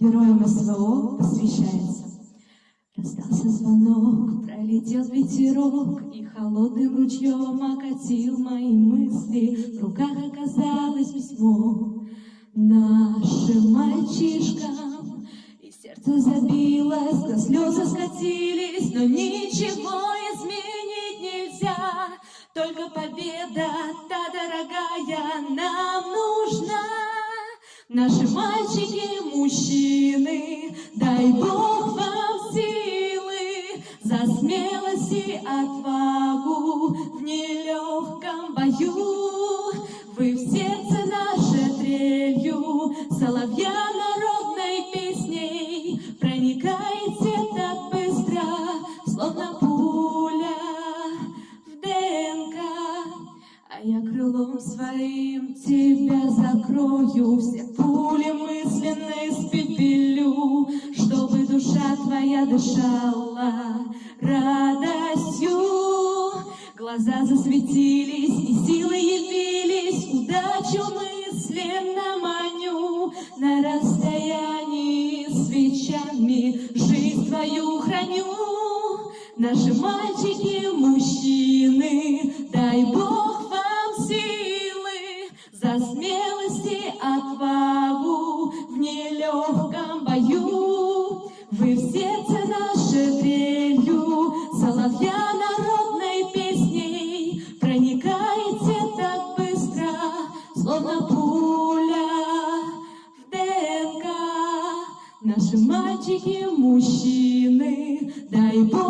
Героям СВО посвящается. Раздался звонок, пролетел ветерок, и холодным ручьем окатил мои мысли. В руках оказалось письмо нашим мальчишкам, и сердце забилось, да слезы скатились, но ничего изменить нельзя. Только победа, та дорогая, нам нужна. Наши мальчики, мужчины, дай Бог вам силы за смелость и отвагу в нелегком бою. Вы в сердце наше трелью, соловья народной песней, проникаете так быстро, словно пуля в ДНК. А я крылом своим тебя закрою, все пули мысленно испепелю, чтобы душа твоя дышала радостью. Глаза засветились и силы явились, удачу мысленно маню. На расстоянии свечами жизнь твою храню. Наши мальчики, мужчины, дай Бог вам силы за смелость и отвагу в нелегком бою. Вы в сердце наше трелью, соловья народной песней, проникаете так быстро, словно пуля в ДНК. Наши мальчики, мужчины, дай Бог